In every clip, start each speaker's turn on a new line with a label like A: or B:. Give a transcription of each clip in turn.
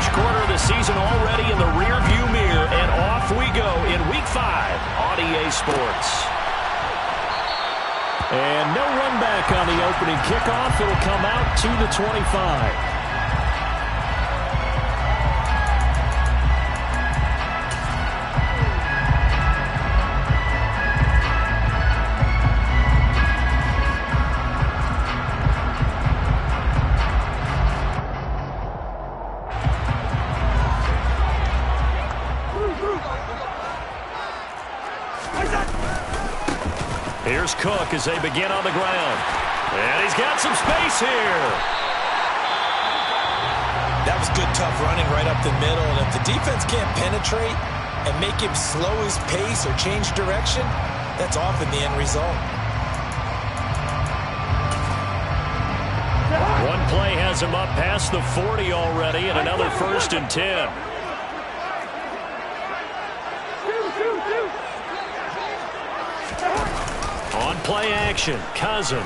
A: First quarter of the season already in the rearview mirror, and off we go in Week 5 on EA Sports. And no run back on the opening kickoff. It'll come out to the 25. Here's Cook as they begin on the ground. And he's got some space here.
B: That was good, tough running right up the middle. And if the defense can't penetrate and make him slow his pace or change direction, that's often the end result.
A: One play has him up past the 40 already, and another 1st and 10. On play action, Cousins.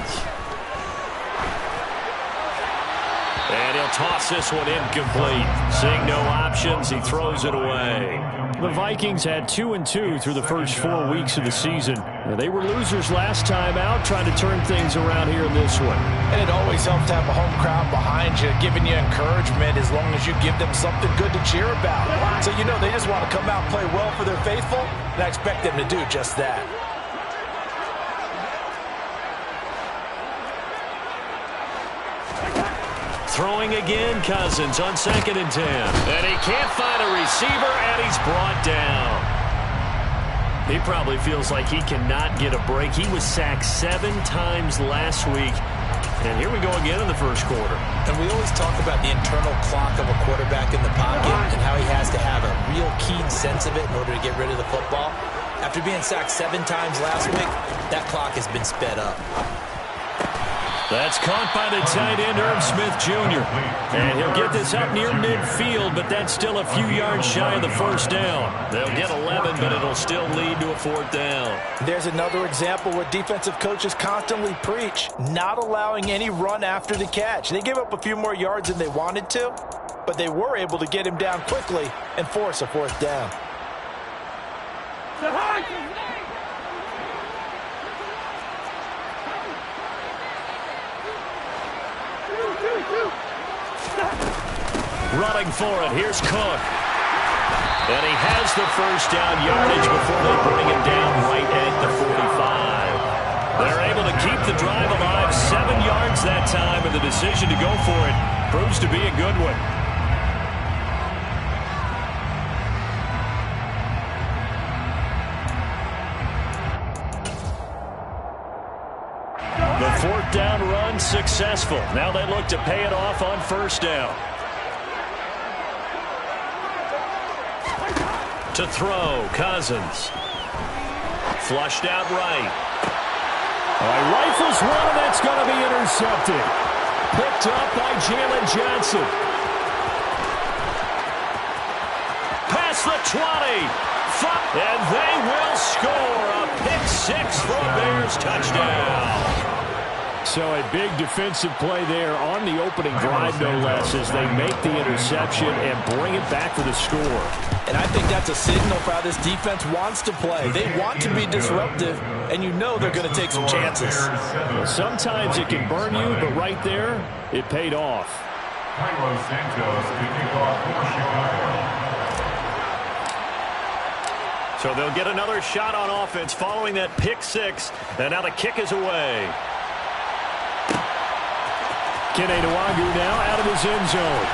A: And he'll toss this one incomplete. Seeing no options, he throws it away. The Vikings had 2-2 through the first 4 weeks of the season. They were losers last time out, trying to turn things around here in this one.
B: And it always helps to have a home crowd behind you, giving you encouragement as long as you give them something good to cheer about. So you know they just want to come out and play well for their faithful, and I expect them to do just that.
A: Throwing again, Cousins on 2nd and 10. And he can't find a receiver, and he's brought down. He probably feels like he cannot get a break. He was sacked 7 times last week. And here we go again in the first quarter.
B: And we always talk about the internal clock of a quarterback in the pocket and how he has to have a real keen sense of it in order to get rid of the football. After being sacked 7 times last week, that clock has been sped up.
A: That's caught by the tight end, Irv Smith Jr. And he'll get this up near midfield, but that's still a few yards shy of the first down. They'll get 11, but it'll still lead to a 4th down.
B: There's another example where defensive coaches constantly preach, not allowing any run after the catch. They gave up a few more yards than they wanted to, but they were able to get him down quickly and force a 4th down.
A: Running for it, here's Cook. And he has the first down yardage before they bring him down right at the 45. They're able to keep the drive alive, 7 yards that time, and the decision to go for it proves to be a good one. The 4th down run successful. Now they look to pay it off on 1st down. To throw, Cousins. Flushed out right. Rifles one, and that's going to be intercepted. Picked up by Jalen Johnson. Past the 20. And they will score a pick-6 for a Bears touchdown. So a big defensive play there on the opening drive, no less, as they make the interception and bring it back for the score.
B: And I think that's a signal for how this defense wants to play. They want to be disruptive, and you know they're going to take some chances.
A: Well, sometimes it can burn you, but right there, it paid off.
C: Carlos Santos to kick off for Chicago.
A: So they'll get another shot on offense following that pick-6, and now the kick is away. Kene Nwangwu now out of his end zone.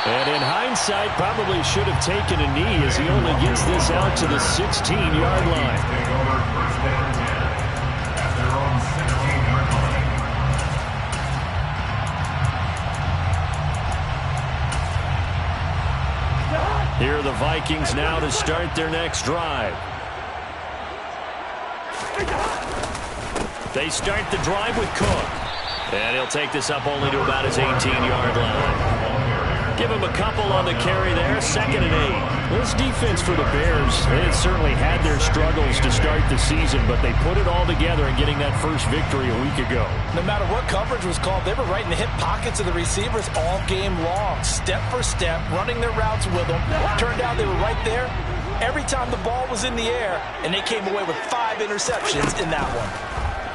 A: And in hindsight, probably should have taken a knee as he only gets this out to the 16-yard line.
C: Take over 1st and 10 at their own 16-yard line.
A: Here are the Vikings now to start their next drive. They start the drive with Cook. And he'll take this up only to about his 18-yard line. Give him a couple on the carry there, 2nd and 8. This defense for the Bears, they had certainly had their struggles to start the season, but they put it all together in getting that first victory a week ago.
B: No matter what coverage was called, they were right in the hip pockets of the receivers all game long, step for step, running their routes with them. Turned out they were right there every time the ball was in the air, and they came away with 5 interceptions in that one.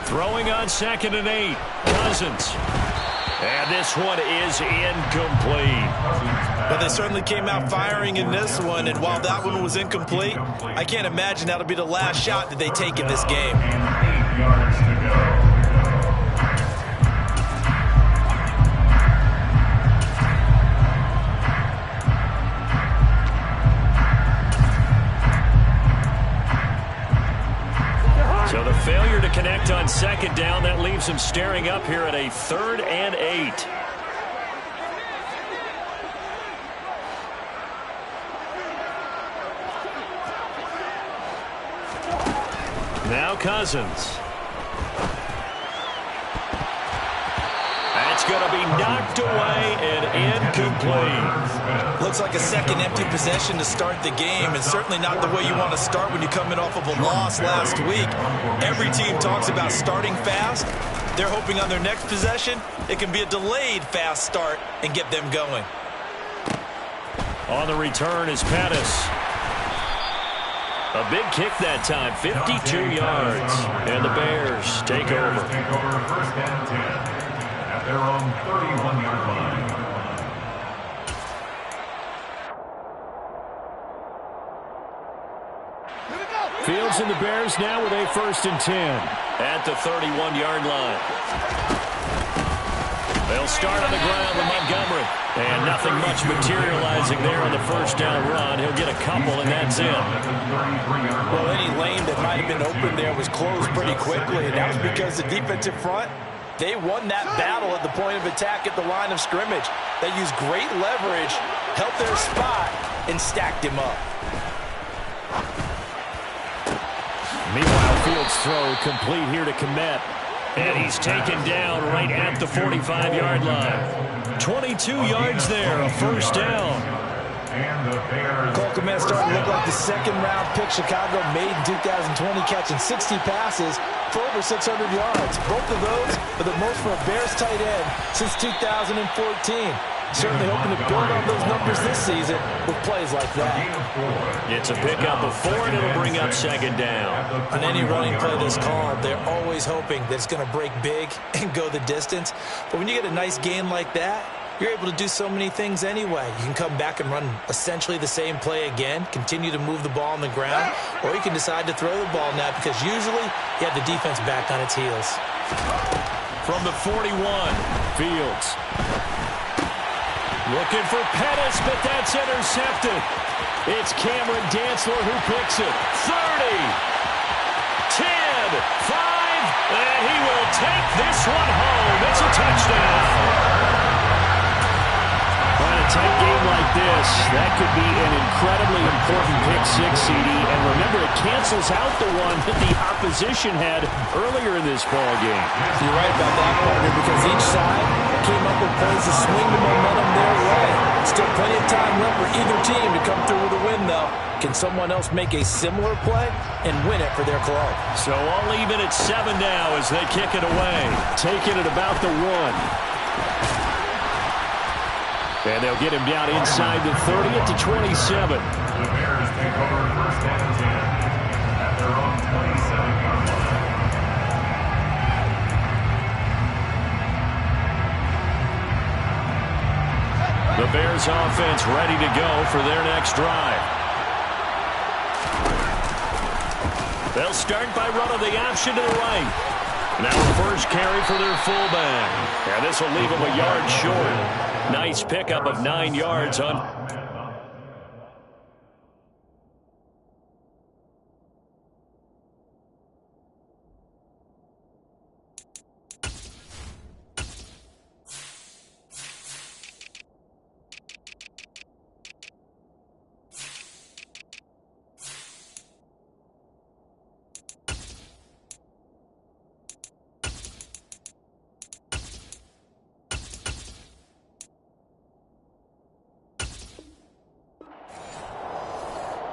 A: Throwing on 2nd and 8, Cousins. And this one is incomplete.
B: But they certainly came out firing in this one, and while that one was incomplete, I can't imagine that'll be the last shot that they take in this game.
C: And 8 yards to go.
A: So the failure to connect on 2nd down, that leaves him staring up here at a 3rd and 8. Now Cousins. That's going to be knocked away and incomplete.
B: Looks like a second empty possession to start the game, and certainly not the way you want to start when you're coming off of a loss last week. Every team talks about starting fast. They're hoping on their next possession it can be a delayed fast start and get them going.
A: On the return is Pettis. A big kick that time, 52 yards. And the Bears take over.
C: Take over 1st and 10 at their own 31-yard line.
A: Fields and the Bears now with a 1st and 10 at the 31-yard line. They'll start on the ground with Montgomery. And nothing much materializing there on the 1st down run. He'll get a couple, and that's it.
B: Well, any lane that might have been open there was closed pretty quickly, and that was because the defensive front, they won that battle at the point of attack at the line of scrimmage. They used great leverage, held their spot, and stacked him up.
A: Meanwhile, Fields' throw complete here to Kmet. And he's taken down right at the 45-yard line. 22 yards there, a 1st down.
C: Cole
B: Kmet starting to look like the 2nd-round pick Chicago made in 2020, catching 60 passes for over 600 yards. Both of those are the most for a Bears tight end since 2014. Certainly hoping to build on those numbers this season with plays like that.
A: It's a pickup of 4, and it'll bring up 2nd down.
B: On any running play that's called, they're always hoping that it's going to break big and go the distance. But when you get a nice gain like that, you're able to do so many things anyway. You can come back and run essentially the same play again, continue to move the ball on the ground, or you can decide to throw the ball now because usually you have the defense back on its heels.
A: From the 41, Fields. Looking for Pettis, but that's intercepted. It's Cameron Dantzler who picks it. 30, 10, 5, and he will take this one home. It's a touchdown. On a tight game like this, that could be an incredibly important pick-6, CD. And remember, it cancels out the one that the opposition had earlier in this ball game.
B: You're right about that, partner, because each side came up with plays to swing the momentum their way. Still plenty of time left for either team to come through with a win, though. Can someone else make a similar play and win it for their club?
A: So all even at 7 now as they kick it away. Taking it about the 1. And they'll get him down inside the 30 to 27.
C: The Bears take over 1st and 10 at their own 27-yard line.
A: The Bears offense ready to go for their next drive. They'll start by running the option to the right. Now a first carry for their fullback. And this will leave him a yard short. Nice pickup of 9 yards on.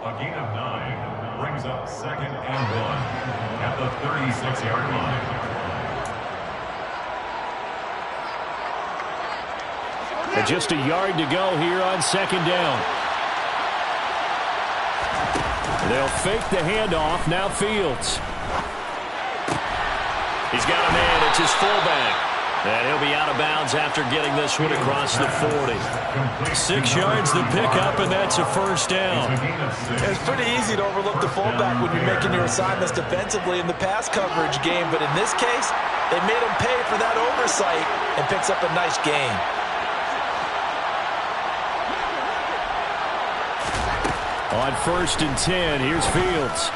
C: A gain of 9 brings up 2nd and 1 at the 36-yard line.
A: And just a yard to go here on 2nd down. They'll fake the handoff. Now Fields. He's got a man. It's his fullback. And he'll be out of bounds after getting this one across the 40. 6 yards the pickup, and that's a first down.
B: It's pretty easy to overlook the fullback when you're making your assignments defensively in the pass coverage game. But in this case, they made him pay for that oversight and picks up a nice gain.
A: On 1st and 10, here's Fields.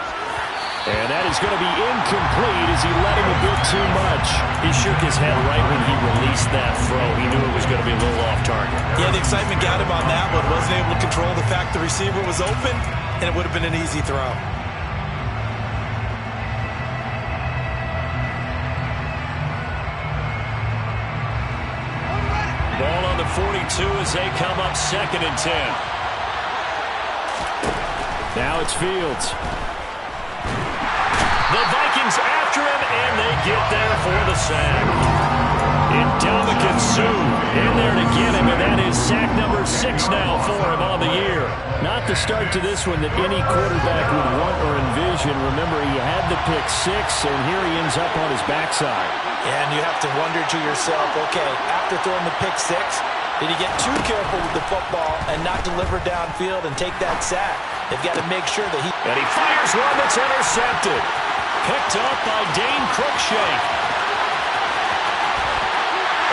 A: And that is going to be incomplete as he let him a bit too much. He shook his head right when he released that throw. He knew it was going to be a little off target.
B: Yeah, the excitement got him on that one. Wasn't able to control the fact the receiver was open, and it would have been an easy throw.
A: Ball on the 42 as they come up 2nd and 10. Now it's Fields. The Vikings after him, and they get there for the sack. Ndamukong Suh in there to get him, and that is sack number 6 now for him on the year. Not the start to this one that any quarterback would want or envision. Remember, he had the pick 6, and here he ends up on his backside.
B: Yeah, and you have to wonder to yourself, okay, after throwing the pick 6, did he get too careful with the football and not deliver downfield and take that sack? They've got to make sure that he...
A: And he fires one that's intercepted. Picked up by Dane Cruikshank.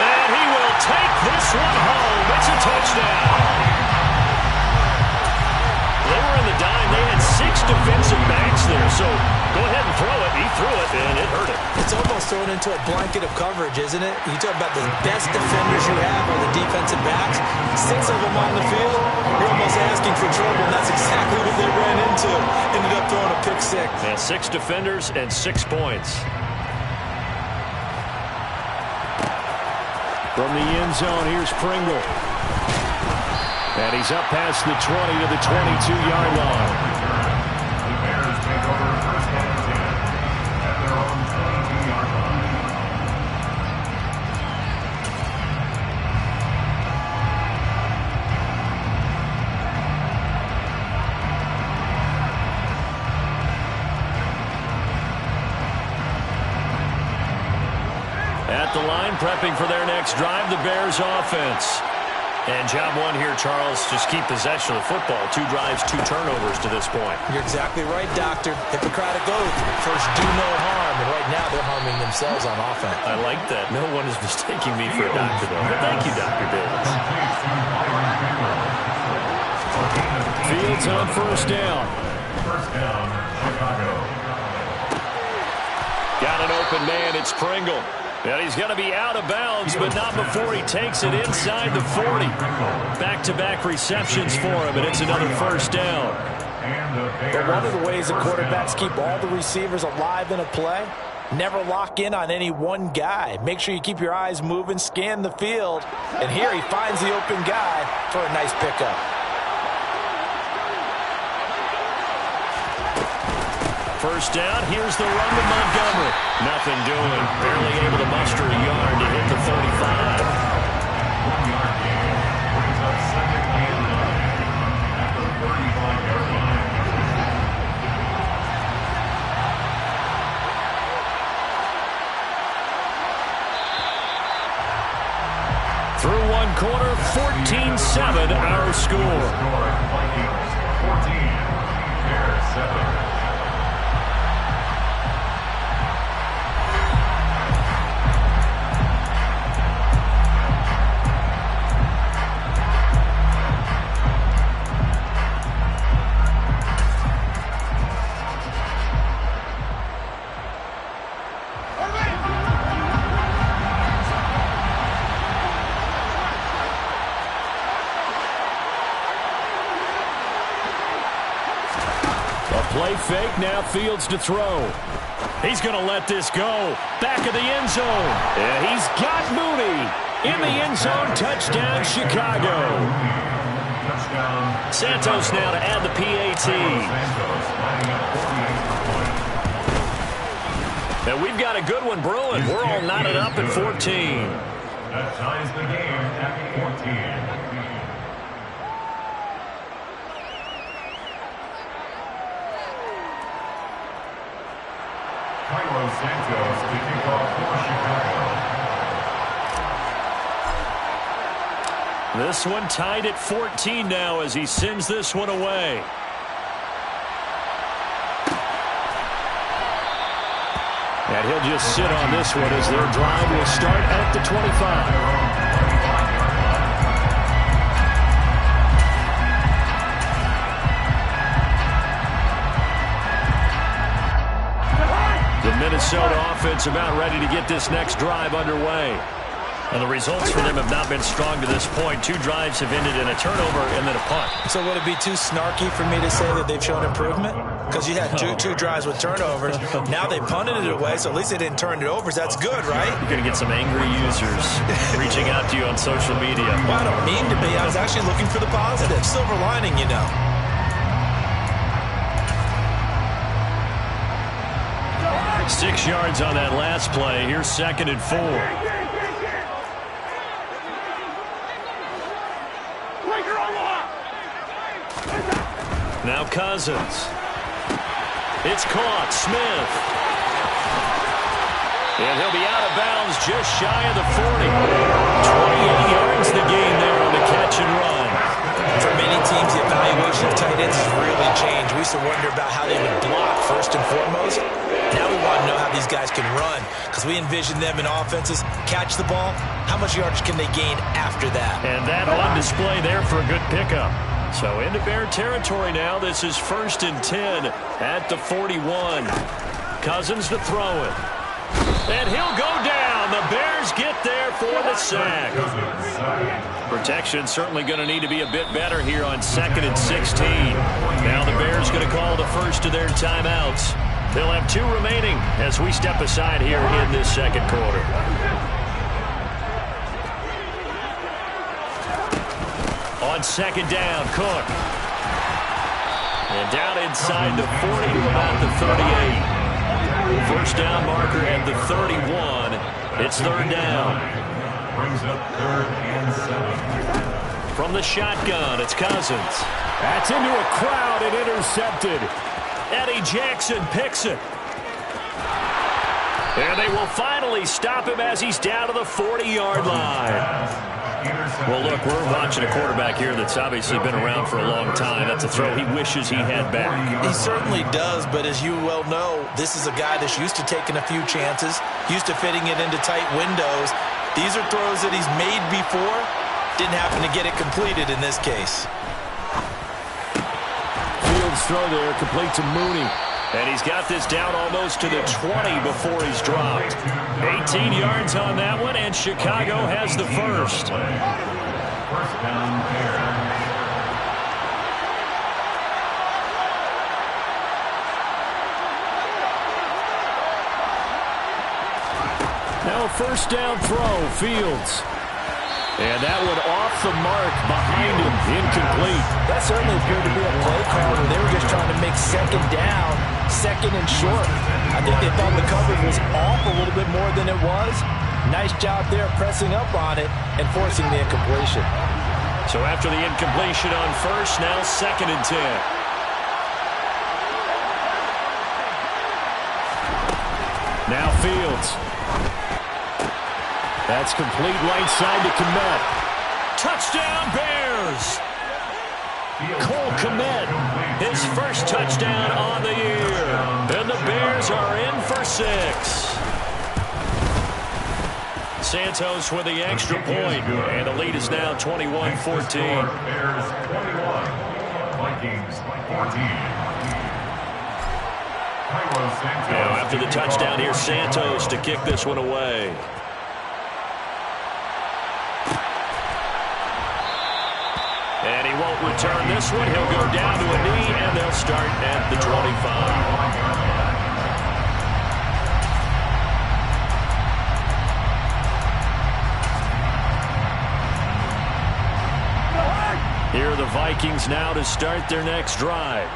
A: And he will take this one home. It's a touchdown. They were in the dime. They had 6 defensive backs there. So go ahead and throw it. He threw it, and it hurt him.
B: It's almost thrown into a blanket of coverage, isn't it? You talk about the best defenders you have are the defensive backs. 6 of them on the field. You're almost asking for trouble, and that's exactly what they ran into. Ended up throwing a pick 6.
A: And 6 defenders and 6 points. From the end zone, here's Pringle. And he's up past the 20 to the 22-yard line.
C: The Bears take over 1st and 10 at their own 22-yard line.
A: At the line, prepping for their next drive, the Bears offense. And job 1 here, Charles, just keep possession of the football. 2 drives, 2 turnovers to this point.
B: You're exactly right, Doctor. Hippocratic oath. First, do no harm. And right now, they're harming themselves on offense.
A: I like that. No one is mistaking me for a doctor, though. But thank you, Dr. Davis. Fields on 1st down.
C: 1st down, Chicago.
A: Got an open man. It's Pringle. And he's going to be out of bounds, but not before he takes it inside the 40. Back-to-back receptions for him, and it's another 1st down.
B: But one of the ways the quarterbacks keep all the receivers alive in a play, never lock in on any one guy. Make sure you keep your eyes moving, scan the field. And here he finds the open guy for a nice pickup.
A: First down, here's the run to Montgomery. Nothing doing. Barely able to muster a yard to hit the 35.
C: 1-yard gain brings up 2nd and 9 at the 35-yard line.
A: Through 1 quarter, 14-7 our score.
C: Vikings 14, Bears 7.
A: Play fake, now Fields to throw. He's going to let this go. Back of the end zone. And he's got Mooney. In the end zone, touchdown Chicago.
C: Touchdown.
A: Santos now to add the PAT.
C: Santos lining up 48 for points.
A: And we've got a good one brewing. We're all knotted up at 14.
C: That ties the game at 14. Carlos Santos to kick off for Chicago.
A: This one tied at 14 now as he sends this one away. And he'll just sit on this one as their drive will start at the 25. The Minnesota offense about ready to get this next drive underway. And the results for them have not been strong to this point. 2 drives have ended in a turnover and then a punt.
B: So would it be too snarky for me to say that they've shown improvement? Because you had two drives with turnovers. Now they punted it away, so at least they didn't turn it over. So that's good, right?
A: You're going to get some angry users reaching out to you on social media.
B: Well, I don't mean to be. I was actually looking for the positive. Silver lining, you know.
A: Six yards on that last play. Here's 2nd and 4. Now Cousins. It's caught. Smith. And he'll be out of bounds just shy of the 40. 28 yards the gain there on the catch and run.
B: For many teams, the evaluation of tight ends has really changed. We used to wonder about how they would block first and foremost. Now we want to know how these guys can run because we envision them in offenses. Catch the ball. How much yardage can they gain after that?
A: And that on display there for a good pickup. So into Bear territory now. This is 1st and 10 at the 41. Cousins to throw it. And he'll go down. The Bears get there for the sack. Protection certainly going to need to be a bit better here on 2nd and 16. Now the Bears going to call the first of their timeouts. They'll have 2 remaining as we step aside here in this 2nd quarter. On 2nd down, Cook. And down inside the 40 to about the 38. First down marker at the 31. It's 3rd down.
C: Brings up 3rd and 7.
A: From the shotgun, it's Cousins. That's into a crowd and intercepted. Eddie Jackson picks it. And they will finally stop him as he's down to the 40-yard line. Well, look, we're watching a quarterback here that's obviously been around for a long time. That's a throw he wishes he had back.
B: He certainly does, but as you well know, this is a guy that's used to taking a few chances, used to fitting it into tight windows. These are throws that he's made before. Didn't happen to get it completed in this case.
A: Fields throw there, complete to Mooney. And he's got this down almost to the 20 before he's dropped. 18 yards on that one, and Chicago has the first.
C: First down, Bears.
A: Now a first down throw, Fields. And that one off the mark behind him, incomplete.
B: That certainly appeared to be a play call where they were just trying to make 2nd down, 2nd and short. I think they thought the coverage was off a little bit more than it was. Nice job there pressing up on it and forcing the incompletion.
A: So after the incompletion on first, now 2nd and 10. Now Fields. That's complete right side to Kmet. Touchdown Bears! Cole Kmet, his first touchdown on the year. And the Bears are in for 6. Santos with the extra point, and the lead is now 21-14.
C: Bears 21, Vikings 14.
A: Now after the touchdown, here's Santos to kick this one away. And he won't return this one. He'll go down to a knee, and they'll start at the 25. Here are the Vikings now to start their next drive.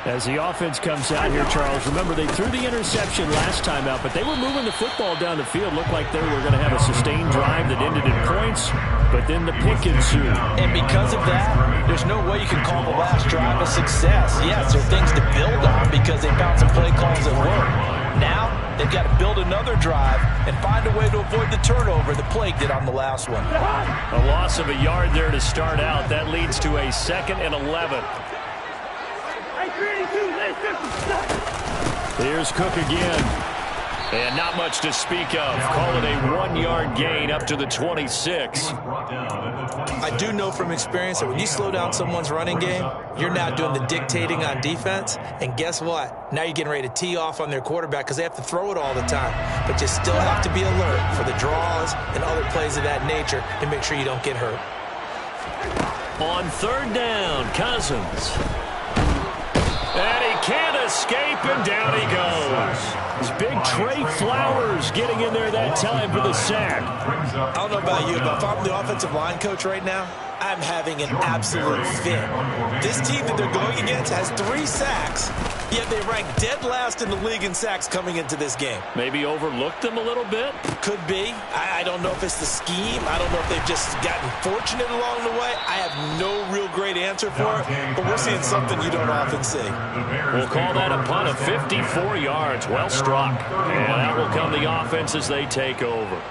A: As the offense comes out here, Charles, remember they threw the interception last time out, but they were moving the football down the field. Looked like they were going to have a sustained drive that ended in points, but then the pick ensued.
B: And because of that, there's no way you can call the last drive a success. Yes, there are things to build on because they found some play calls that work. Now, they've got to build another drive and find a way to avoid the turnover the plague did on the last one.
A: A loss of a yard there to start out. That leads to a 2nd and 11. Here's Cook again. And not much to speak of. Call it a 1-yard gain up to the 26.
B: I do know from experience that when you slow down someone's running game, you're now doing the dictating on defense. And guess what? Now you're getting ready to tee off on their quarterback because they have to throw it all the time. But you still have to be alert for the draws and other plays of that nature to make sure you don't get hurt.
A: On 3rd down, Cousins. And he can't escape, and down he goes. It's big Trey Flowers getting in there that time for the sack.
B: I don't know about you, but if I'm the offensive line coach right now, I'm having an absolute fit. This team that they're going against has 3 sacks, yet they rank dead last in the league in sacks coming into this game.
A: Maybe overlooked them a little bit?
B: Could be. I don't know if it's the scheme. I don't know if they've just gotten fortunate along the way. I have no real great answer for it, but we're seeing something you don't often see.
A: We'll call that a punt of 54 yards. Well struck. And out will come the offense as they take over.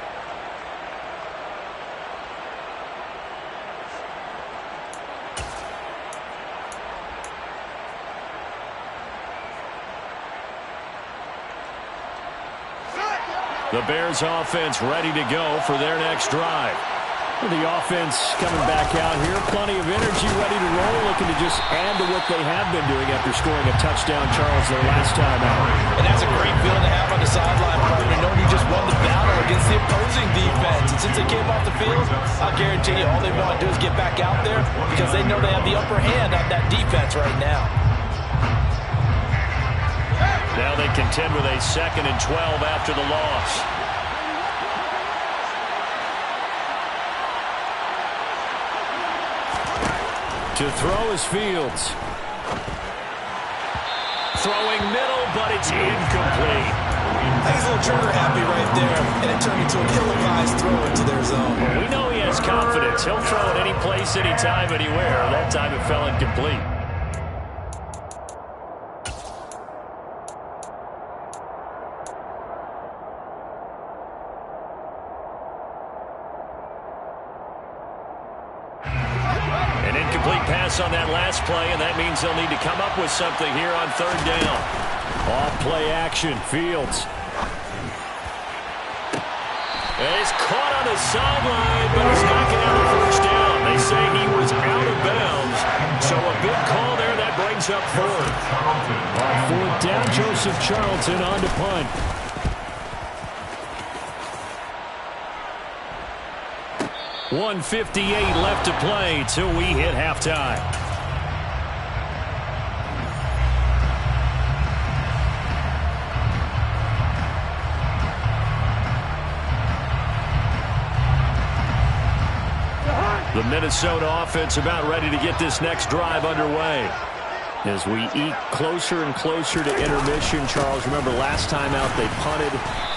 A: The Bears offense ready to go for their next drive. The offense coming back out here. Plenty of energy, ready to roll, looking to just add to what they have been doing after scoring a touchdown, Charles, their last time out.
B: And that's a great feeling to have on the sideline, partner, knowing you just won the battle against the opposing defense. And since they came off the field, I'll guarantee you all they want to do is get back out there because they know they have the upper hand on that defense right now.
A: Now they contend with a 2nd and 12 after the loss. To throw is Fields. Throwing middle, but it's incomplete.
B: He's a little trigger happy right there, and it turned into an ill-advised throw into their zone.
A: Well, we know he has confidence. He'll throw it any place, anytime, anywhere. That time it fell incomplete. On that last play, and that means they'll need to come up with something here on 3rd down. Off play action, Fields. And he's caught on the sideline, but he's not going to have a 1st down. They say he was out of bounds, so a big call there that brings up 4th. On 4th down, Joseph Charlton on to punt. .158 left to play till we hit halftime. The Minnesota offense about ready to get this next drive underway. As we eat closer and closer to intermission, Charles, remember last time out they punted.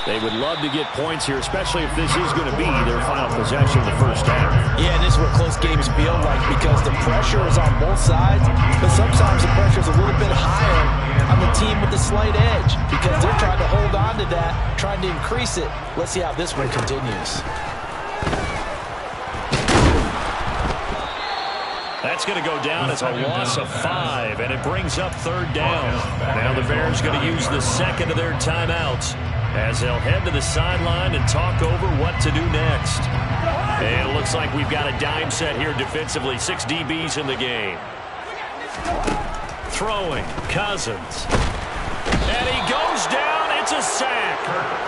A: They would love to get points here, especially if this is going to be their final possession of the 1st half.
B: Yeah, and this is what close games feel like because the pressure is on both sides, but sometimes the pressure is a little bit higher on the team with the slight edge because they're trying to hold on to that, trying to increase it. Let's see how this one continues.
A: That's going to go down as a loss of 5, and it brings up 3rd down. Now the Bears going to use the 2nd of their timeouts as they'll head to the sideline and talk over what to do next. And it looks like we've got a dime set here defensively. 6 DBs in the game. Throwing, Cousins. And he goes down. It's a sack.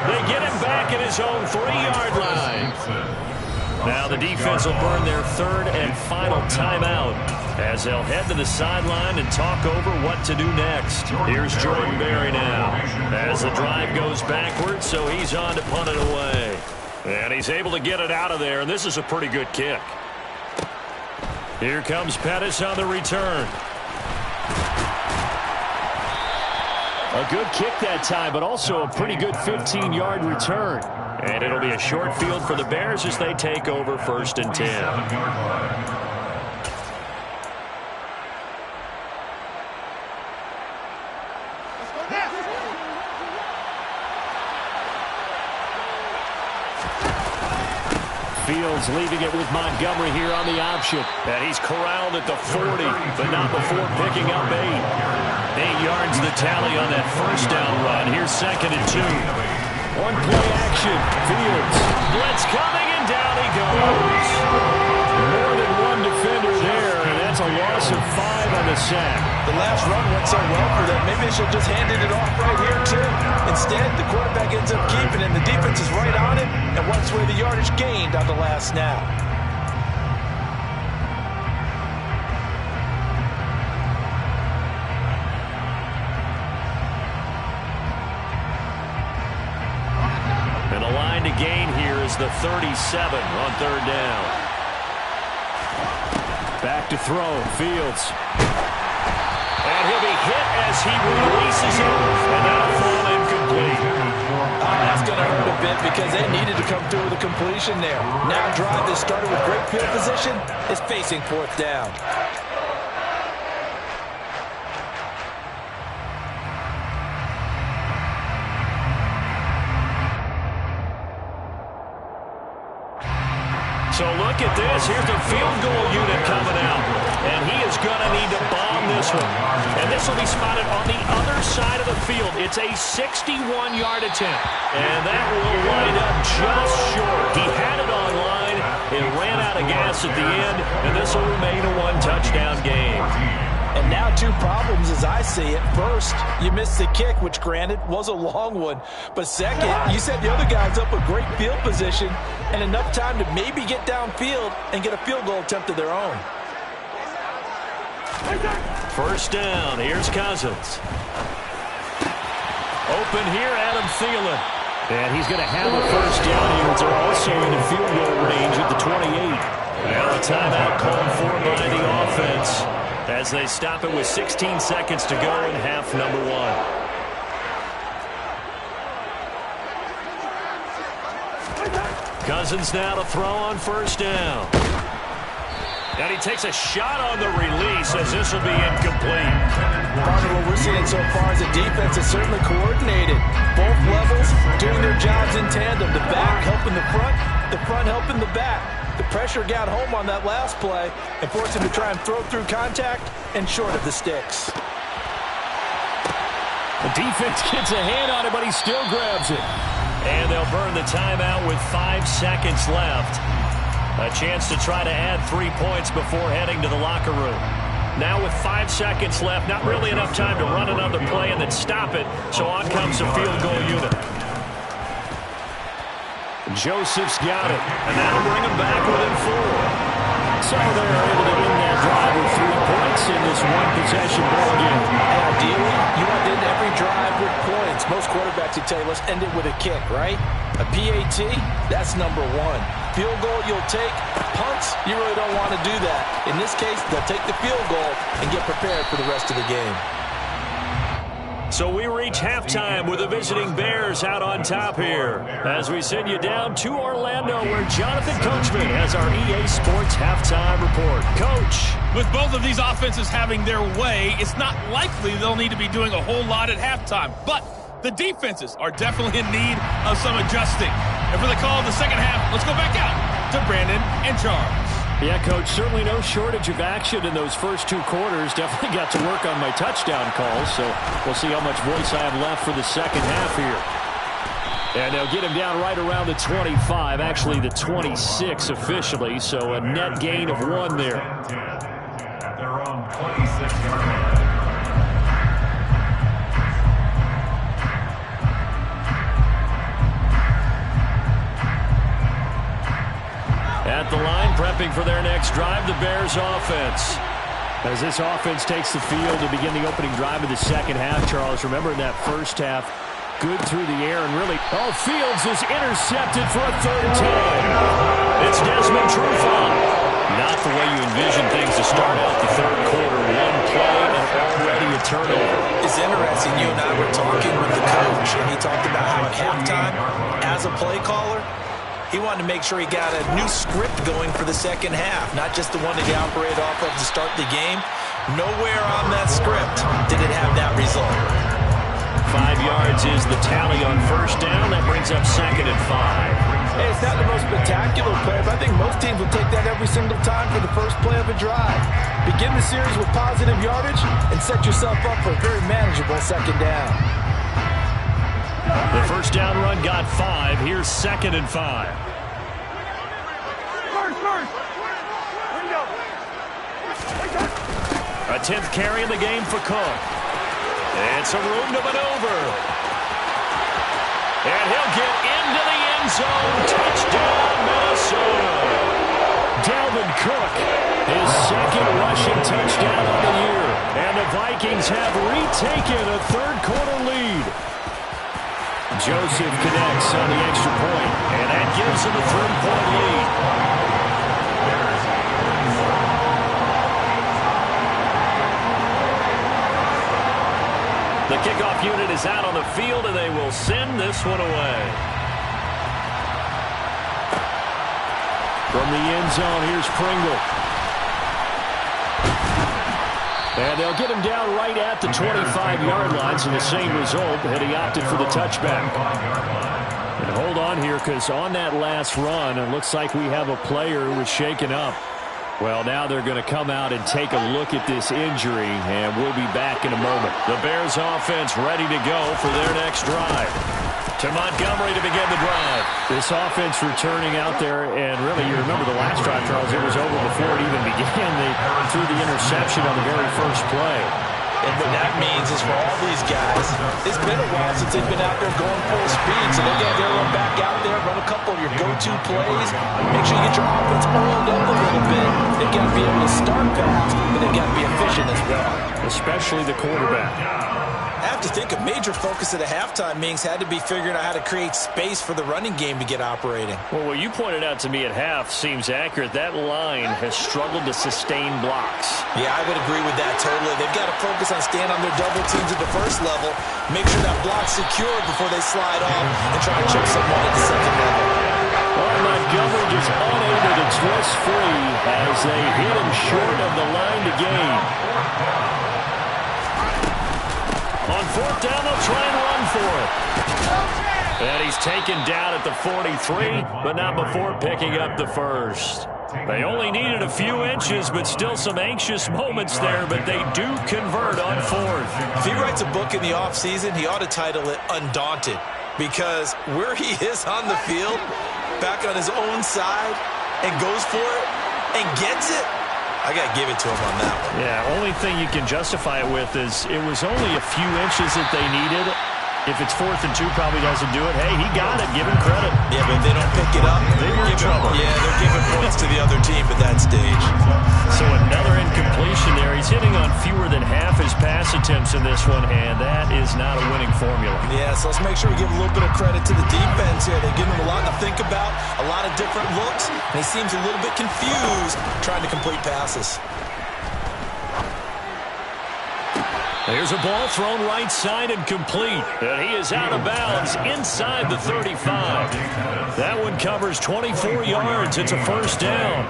A: They get him back at his own 3-yard line. Now the defense will burn their 3rd and final timeout as they'll head to the sideline and talk over what to do next. Here's Jordan Berry now as the drive goes backwards, so he's on to punt it away. And he's able to get it out of there, and this is a pretty good kick. Here comes Pettis on the return. A good kick that time, but also a pretty good 15-yard return. And it'll be a short field for the Bears as they take over 1st and 10. Fields leaving it with Montgomery here on the option. And he's corralled at the 40, but not before picking up 8. 8 yards the tally on that first down run. Here's 2nd and 2. One play action. Fields. Blitz coming, and down he goes. More than one defender there, and that's a loss of 5 on the sack.
B: The last run went so well for them. Maybe they should have just handed it off right here, too. Instead, the quarterback ends up keeping it, and the defense is right on it and wipes away the yardage gained on the last snap.
A: And the line to gain here is the 37 on 3rd down. Back to throw. Fields. And he'll be hit as he releases it, and that'll fall incomplete.
B: That's going to hurt a bit because they needed to come through with a completion there. Now a drive that started with great field position is facing 4th down.
A: So look at this. Here's the field goal unit coming out. And he is going to need to bomb this one. And this will be spotted on the other side of the field. It's a 61-yard attempt. And that will wind up just short. He had it on line. It ran out of gas at the end. And this will remain a 1-touchdown game.
B: And now 2 problems as I see it. First, you missed the kick, which granted was a long one. But second, you set the other guys up with great field position and enough time to maybe get downfield and get a field goal attempt of their own.
A: 1st down. Here's Cousins. Open here, Adam Thielen. And he's going to have a 1st down here. They're also in the field goal range at the 28. Now a timeout called for by the offense as they stop it with 16 seconds to go in half number 1. Cousins now to throw on 1st down. And he takes a shot on the release as this will be incomplete.
B: Part of what we're seeing so far is the defense is certainly coordinated. Both levels doing their jobs in tandem. The back helping the front helping the back. The pressure got home on that last play and forced him to try and throw through contact and short of the sticks.
A: The defense gets a hand on it, but he still grabs it. And they'll burn the timeout with 5 seconds left. A chance to try to add 3 points before heading to the locker room. Now with 5 seconds left, not really enough time to run another play and then stop it. So on comes the field goal unit. Joseph's got it, and that'll bring him back within 4. So they're able to win that drive with 3 points in this one-possession ball game.
B: And ideally, you want to end every drive with points. Most quarterbacks would tell you, let's end it with a kick, right? A PAT, that's number 1. Field goal you'll take. Punts, you really don't want to do that. In this case, they'll take the field goal and get prepared for the rest of the game.
A: So we reach halftime with the visiting Bears out on top here as we send you down to Orlando where Jonathan Coachman has our EA Sports halftime report. Coach.
D: With both of these offenses having their way, it's not likely they'll need to be doing a whole lot at halftime. But the defenses are definitely in need of some adjusting. And for the call of the second half, let's go back out to Brandon and Charles.
A: Yeah, Coach, certainly no shortage of action in those first 2 quarters. Definitely got to work on my touchdown calls, so we'll see how much voice I have left for the second half here. And they'll get him down right around the 25, actually the 26 officially, so a net gain of 1 there.
C: At their own 26-yard line.
A: At the line, prepping for their next drive, the Bears offense. As this offense takes the field to begin the opening drive of the second half, Charles, remember in that first half, good through the air and really, Fields is intercepted for a 3rd and 10. It's Desmond Trufant. Not the way you envision things start out the third quarter. One play and already a turnover.
B: It's interesting. You and I were talking with the coach, and he talked about how at halftime, as a play caller, he wanted to make sure he got a new script going for the second half, not just the one that he operated off of to start the game. Nowhere on that script did it have that result.
A: 5 yards is the tally on first down. That brings up 2nd and 5.
B: Hey, it's not the most spectacular play, but I think most teams will take that every single time for the first play of a drive. Begin the series with positive yardage and set yourself up for a very manageable second down.
A: The first down run got 5. Here's 2nd and 5. A 10th carry in the game for Cook. It's a room to maneuver. And he'll get into the end zone. Touchdown, Minnesota. Dalvin Cook, his second rushing touchdown of the year. And the Vikings have retaken a third-quarter lead. Joseph connects on the extra point, and that gives him a 3-point lead. The kickoff unit is out on the field, and they will send this one away. From the end zone, here's Pringle. And they'll get him down right at the 25-yard line, so the same result, and he opted for the touchback. And hold on here, because on that last run, it looks like we have a player who was shaken up. Well, now they're going to come out and take a look at this injury, and we'll be back in a moment. The Bears offense ready to go for their next drive. To Montgomery to begin the drive. This offense returning out there, and really, you remember the last drive, Charles, it was over before it even began. They threw the interception on the very first play.
B: And what that means is for all these guys, it's been a while since they've been out there going full speed. So they got to run back out there, run a couple of your go-to plays. Make sure you get your offense oiled up a little bit. They've got to be able to start fast, but they've got to be efficient as well.
A: Especially the quarterback.
B: I have to think a major focus at a halftime means had to be figuring out how to create space for the running game to get operating.
A: Well, what you pointed out to me at half seems accurate. That line has struggled to sustain blocks.
B: Yeah, I would agree with that totally. They've got to focus on staying on their double teams at the first level, make sure that block's secured before they slide off and try to chip someone at the second level.
A: Well, Montgomery just unable to twist free as they hit him short of the line to gain. On fourth down, they'll try and run for it. And he's taken down at the 43, but not before picking up the first. They only needed a few inches, but still some anxious moments there, but they do convert on fourth.
B: If he writes a book in the offseason, he ought to title it Undaunted, because where he is on the field, back on his own side, and goes for it, and gets it, I got to give it to him on that one.
A: Yeah, only thing you can justify it with is it was only a few inches that they needed. If it's 4th and 2, probably doesn't do it. Hey, he got it. Give him credit.
B: Yeah, but if they don't pick it up,
A: they're in trouble.
B: Yeah, they're giving points to the other team at that stage.
A: So another incompletion there. He's hitting on fewer than half his pass attempts in this one, and that is not a winning formula.
B: Yeah, so let's make sure we give a little bit of credit to the defense here. They've given him a lot to think about, a lot of different looks, and he seems a little bit confused trying to complete passes.
A: There's a ball thrown right side and complete. And he is out of bounds inside the 35. That one covers 24 yards. It's a first down.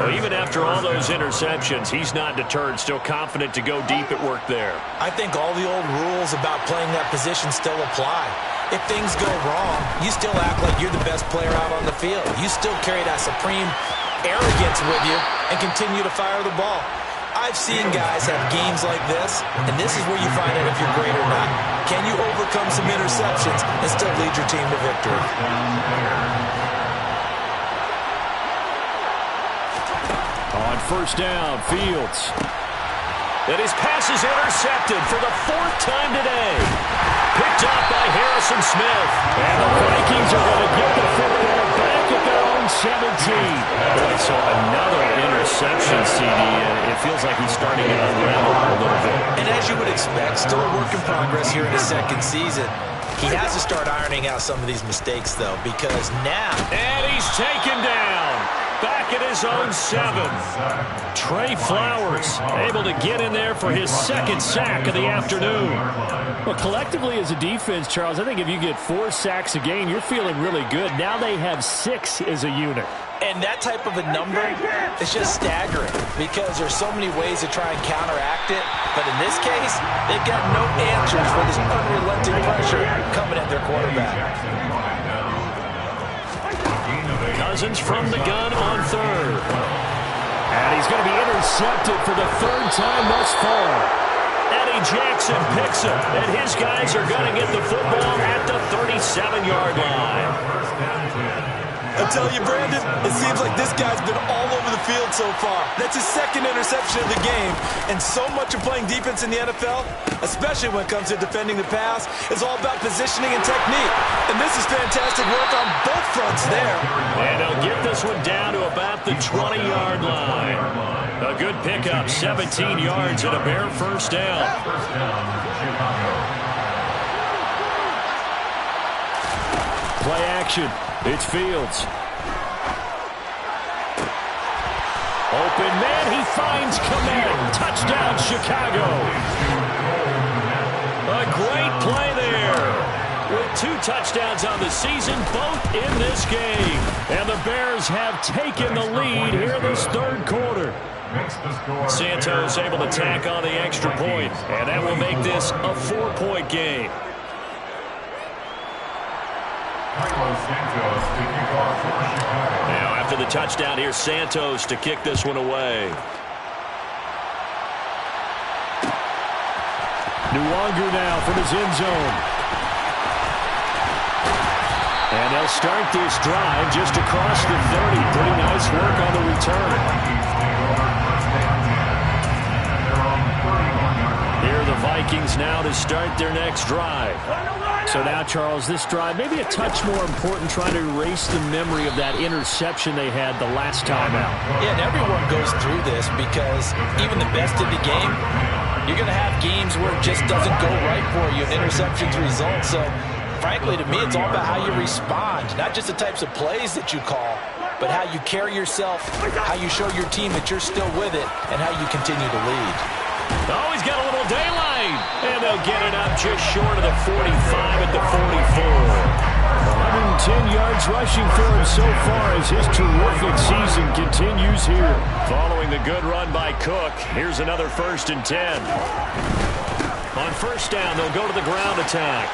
A: Well, even after all those interceptions, he's not deterred, still confident to go deep at work there.
B: I think all the old rules about playing that position still apply. If things go wrong, you still act like you're the best player out on the field. You still carry that supreme arrogance with you and continue to fire the ball. I've seen guys have games like this, and this is where you find out if you're great or not. Can you overcome some interceptions and still lead your team to victory?
A: On first down, Fields. And his pass is intercepted for the 4th time today. Picked up by Harrison Smith. And the Vikings are going to get the football back at their own 17. Boy, so another interception, CD, and it feels like he's starting to unravel a little bit.
B: And as you would expect, still a work in progress here in his second season. He has to start ironing out some of these mistakes, though, because now...
A: And he's taken down. back at his own 7. Trey Flowers able to get in there for his second sack of the afternoon.
E: Well, collectively as a defense, Charles, I think if you get 4 sacks a game, you're feeling really good. Now they have 6 as a unit.
B: And that type of a number is just staggering because there's so many ways to try and counteract it. But in this case, they've got no answers for this unrelenting pressure coming at their quarterback.
A: Cousins from the gun on third.
E: And he's going to be intercepted for the 3rd time thus far.
A: Eddie Jackson picks him, and his guys are going to get the football at the 37-yard line.
F: I tell you, Brandon, it seems like this guy's been all over the field so far. That's his 2nd interception of the game. And so much of playing defense in the NFL, especially when it comes to defending the pass, is all about positioning and technique. And this is fantastic work on both fronts there.
A: And they'll get this one down to about the 20-yard line. A good pickup, 17 yards and a Bear first down.
E: Play action. It's Fields.
A: Open man, he finds Kmet. Touchdown, Chicago. A great play there. With 2 touchdowns on the season, both in this game. And the Bears have taken the lead here in this 3rd quarter. Santos able to tack on the extra point, and that will make this a 4-point game. Now after the touchdown, here's Santos to kick this one away.
E: Nwangu now from his end zone. And they'll start this drive just across the 30. Pretty nice work on the return.
A: Here are the Vikings now to start their next drive.
E: So now, Charles, this drive maybe a touch more important, trying to erase the memory of that interception they had the last time out.
B: Yeah, and everyone goes through this because even the best in the game, you're going to have games where it just doesn't go right for you. Interceptions result. So, frankly, to me, it's all about how you respond, not just the types of plays that you call, but how you carry yourself, how you show your team that you're still with it, and how you continue to lead.
A: Oh, he's got a little daylight. And they'll get it up just short of the 45 at the 44.
E: 110 yards rushing for him so far as his terrific season continues here.
A: Following the good run by Cook, here's another 1st and 10. On 1st down, they'll go to the ground attack.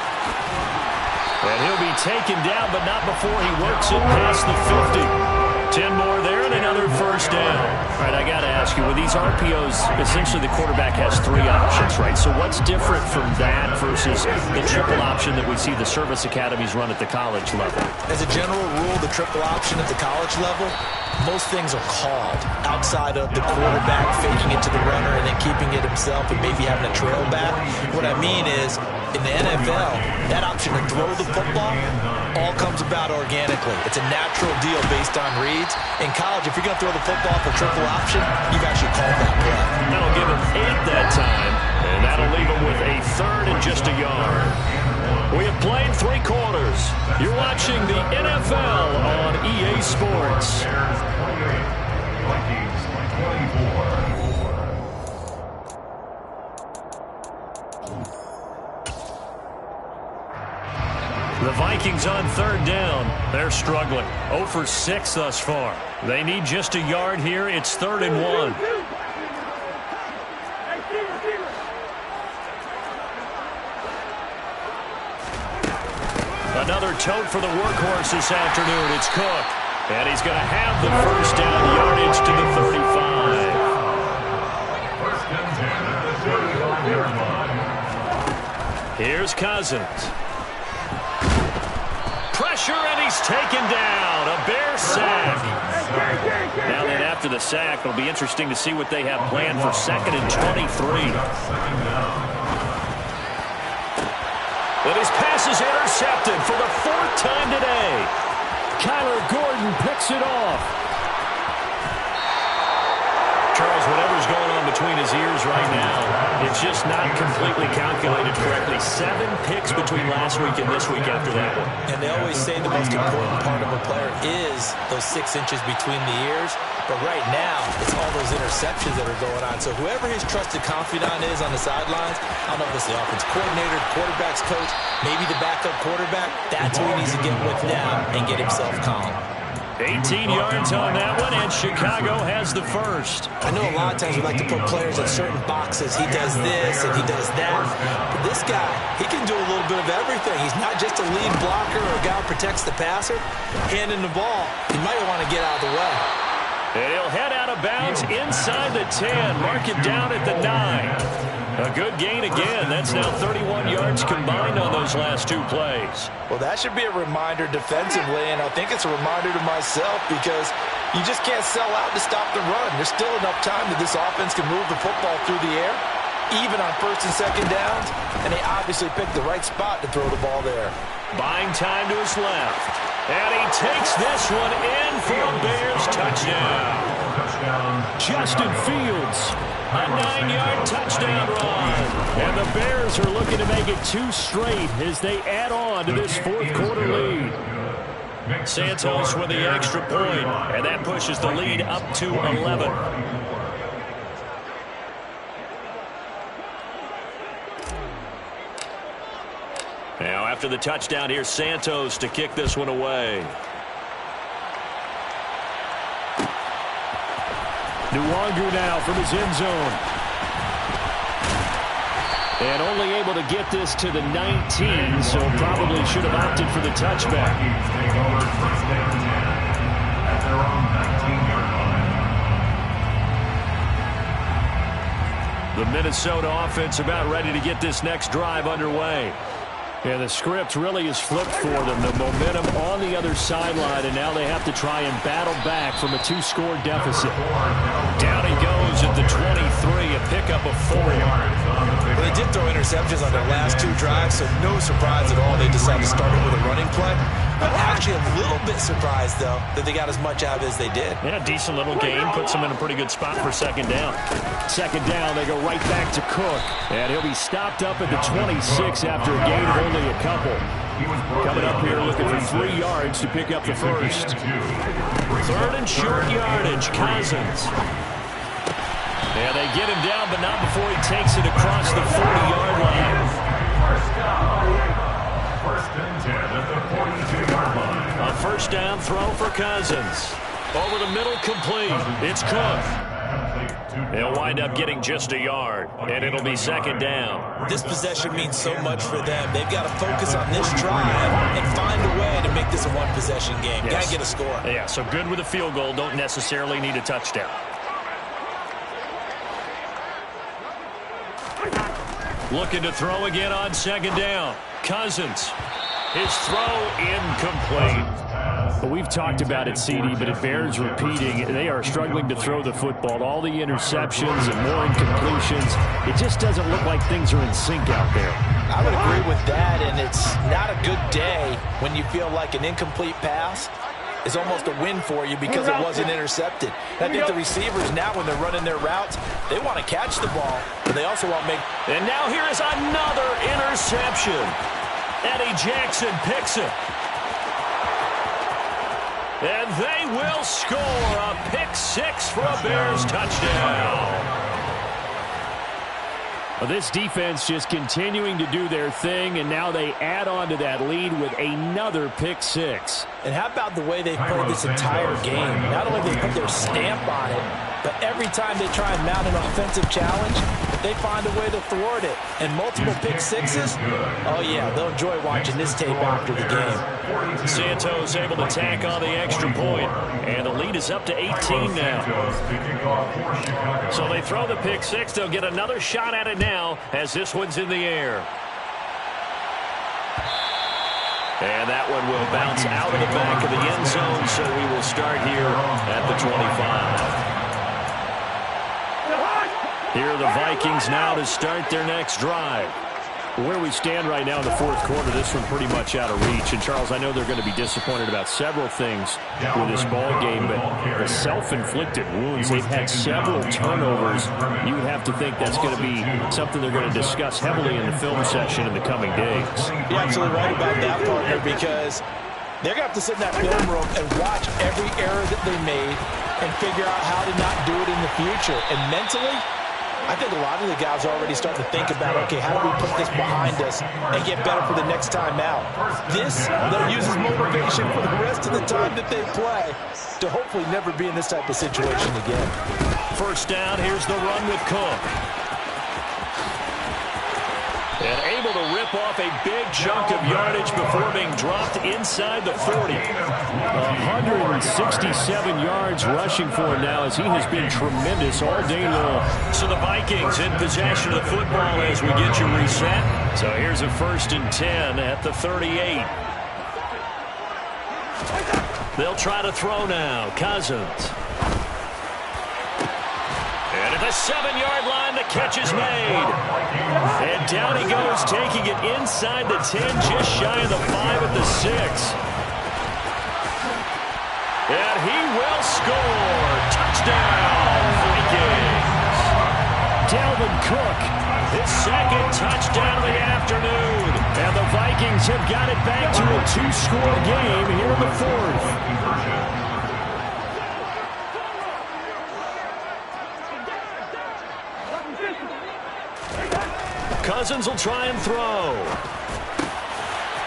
A: And he'll be taken down, but not before he works it past the 50. 10 more there and another 1st down.
E: All right, I got to ask you, with these RPOs, essentially the quarterback has 3 options, right? So what's different from that versus the triple option that we see the service academies run at the college level?
B: As a general rule, the triple option at the college level, most things are called outside of the quarterback faking it to the runner and then keeping it himself and maybe having a trail back. What I mean is, in the NFL, that option to throw the football all comes about organically. It's a natural deal based on reads. In college, if you're going to throw the football for triple option, you've actually called that play.
A: That'll give him 8 that time, and that'll leave him with a 3rd and just a yard. We have played 3 quarters. You're watching the NFL on EA Sports. The Vikings on 3rd down. They're struggling. 0 for 6 thus far. They need just a yard here. It's 3rd and 1. Another tote for the workhorse this afternoon. It's Cook. And he's going to have the 1st down yardage to the 35. Here's Cousins. Pressure, and he's taken down. A Bear sack. Now then, after the sack, it'll be interesting to see what they have planned for 2nd and 23. And his pass is intercepted for the 4th time today.
E: Kyler Gordon picks it off.
A: Charles, whatever's going on between his ears right now, It's just not completely calculated correctly. 7 picks between last week and this week after that one.
B: And they always say the most important part of a player is those 6 inches between the ears. But right now, it's all those interceptions that are going on. So whoever his trusted confidant is on the sidelines, I don't know if it's the offense coordinator, quarterback's coach, maybe the backup quarterback, that's who he needs to get with now and get himself calm.
A: 18 yards on that one, and Chicago has the first.
B: I know a lot of times we like to put players in certain boxes. He does this and he does that. But this guy, he can do a little bit of everything. He's not just a lead blocker or a guy who protects the passer. Handing the ball, he might want to get out of the way.
A: And he'll head out of bounds inside the 10. Mark it down at the 9. A good gain again. That's now 31 yards combined on those last 2 plays.
B: Well, that should be a reminder defensively, and I think it's a reminder to myself because you just can't sell out to stop the run. There's still enough time that this offense can move the football through the air, even on 1st and 2nd downs, and they obviously picked the right spot to throw the ball there.
A: Buying time to his left. And he takes this one in for a Bears touchdown. Justin Fields, a 9-yard touchdown run. And the Bears are looking to make it 2 straight as they add on to this 4th quarter lead. Santos with the extra point, and that pushes the lead up to 11. Now, after the touchdown, here's Santos to kick this one away. Nwangu now from his end zone. And only able to get this to the 19, so probably should have opted for the touchback. The Minnesota offense about ready to get this next drive underway. And the script really is flipped for them. The momentum on the other sideline, and now they have to try and battle back from a 2-score deficit. Down he goes at the 23, a pickup of 4.
B: Well, they did throw interceptions on their last 2 drives, so no surprise at all they decided to start it with a running play. I'm actually a little bit surprised, though, that they got as much out as they did.
A: Yeah, decent little gain. Puts them in a pretty good spot for 2nd down. 2nd down, they go right back to Cook. And he'll be stopped up at the 26 after a gain of only a couple. Coming up here looking for 3 yards to pick up the first. 3rd and short yardage, Cousins. Yeah, they get him down, but not before he takes it across the 40-yard line.
C: First and 10 at the 42-yard line.
A: A 1st down throw for Cousins. Over the middle, complete. It's Cook. They'll wind up getting just a yard, and it'll be 2nd down.
B: This possession means so much for them. They've got to focus on this drive and find a way to make this a 1-possession game.
A: Yes.
B: Got to get a score.
A: Yeah, so good with a field goal. Don't necessarily need a touchdown. Looking to throw again on 2nd down. Cousins. His throw incomplete. Well, we've talked about it, CD, but it bears repeating. They are struggling to throw the football. All the interceptions and more incompletions. It just doesn't look like things are in sync out there.
B: I would agree with that, and it's not a good day when you feel like an incomplete pass is almost a win for you because it wasn't intercepted. And I think the receivers now, when they're running their routes, they want to catch the ball, but they also want to make...
A: And now here is another interception. Eddie Jackson picks it. And they will score a pick 6 for a Bears touchdown. Well, this defense just continuing to do their thing, and now they add on to that lead with another pick 6.
B: And how about the way they've played this entire game? Not only have they put their stamp on it, but every time they try and mount an offensive challenge, they find a way to thwart it. And multiple pick 6s, oh yeah, they'll enjoy watching this tape after the game.
A: Santos able to tack on the extra point, and the lead is up to 18 now. So they throw the pick 6. They'll get another shot at it now as this one's in the air. And that one will bounce out of the back of the end zone, so we will start here at the 25. Here are the Vikings now to start their next drive.
E: Where we stand right now in the fourth quarter, this one pretty much out of reach. And, Charles, I know they're going to be disappointed about several things with this ball game, but the self-inflicted wounds, they've had several turnovers. You would have to think that's going to be something they're going to discuss heavily in the film session in the coming days.
B: You're absolutely right about that, partner, because they're going to have to sit in that film room and watch every error that they made and figure out how to not do it in the future. And mentally, I think a lot of the guys are already starting to think about, okay, how do we put this behind us and get better for the next time out? This, they'll use as motivation for the rest of the time that they play to hopefully never be in this type of situation again.
A: First down, here's the run with Cook. And able to rip off a big chunk of yardage before being dropped inside the 40.
E: 167 yards rushing for him now as he has been tremendous all day long.
A: So the Vikings in possession of the football as we get you reset. So here's a 1st and 10 at the 38. They'll try to throw now. Cousins. And at the 7-yard line, the catch is made. And down he goes, taking it inside the 10, just shy of the 5 at the 6. And he will score. Touchdown, Vikings.
E: Dalvin Cook,
A: His second touchdown of the afternoon.
E: and the Vikings have got it back to a 2-score game here in the fourth.
A: Cousins will try and throw.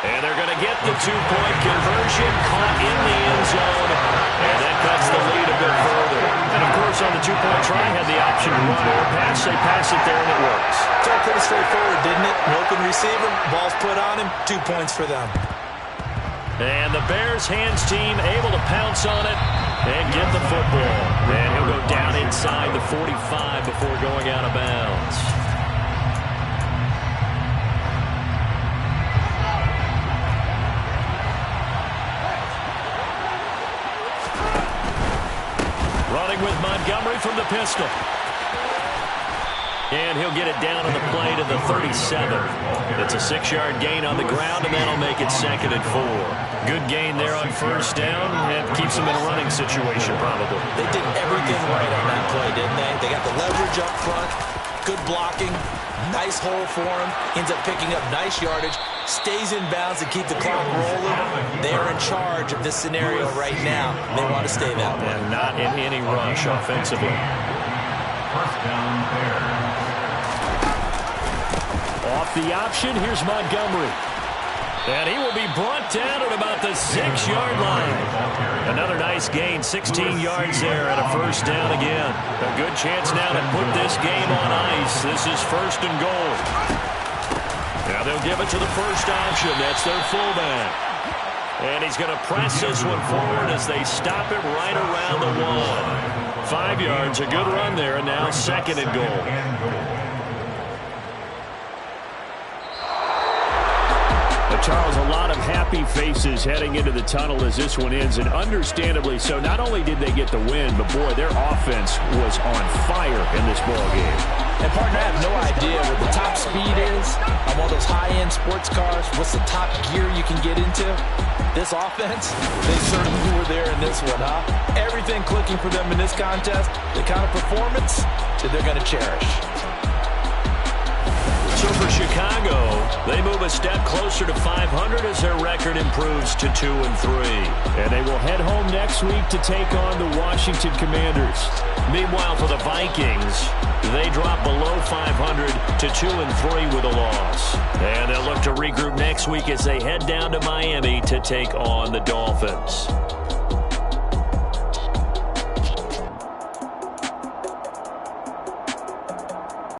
A: And they're going to get the 2-point conversion, caught in the end zone. And that cuts the lead a bit further.
E: And, of course, on the 2-point try, had the option to run or pass. They pass it there, and it works.
B: It's all pretty straightforward, didn't it? Open receiver, ball's put on him, 2 points for them.
A: And the Bears hands team able to pounce on it and get the football. And he'll go down inside the 45 before going out of bounds. Running with Montgomery from the pistol. And he'll get it down on the play to the 37. It's a 6-yard gain on the ground, and that'll make it 2nd and 4. Good gain there on 1st down, and keeps them in a running situation probably.
B: They did everything right on that play, didn't they? They got the leverage up front, good blocking, nice hole for him, ends up picking up nice yardage, stays in bounds to keep the clock rolling. They're in charge of this scenario right now. They want to stay that way.
A: And not in any rush offensively.
C: First down, Bears.
E: Off the option, here's Montgomery.
A: And he will be brought down at about the 6-yard line. Another nice gain, 16 yards there and a 1st down again. A good chance now to put this game on ice. This is 1st and goal. Now they'll give it to the first option. That's their fullback. And he's going to press this one forward as they stop it right around the 1. 5 yards, a good run there, and now 2nd and goal.
E: Charles, a lot of happy faces heading into the tunnel as this one ends, and understandably so. Not only did they get the win, but, boy, their offense was on fire in this ball game.
B: And, partner, I have no idea what the top speed is on one of those high-end sports cars. What's the top gear you can get into? This offense, they certainly were there in this one, huh? Everything clicking for them in this contest, the kind of performance that they're going to cherish.
A: So for Chicago, they move a step closer to 500 as their record improves to 2-3.
E: And they will head home next week to take on the Washington Commanders.
A: Meanwhile, for the Vikings, they drop below 500 to 2-3 with a loss. And they'll look to regroup next week as they head down to Miami to take on the Dolphins.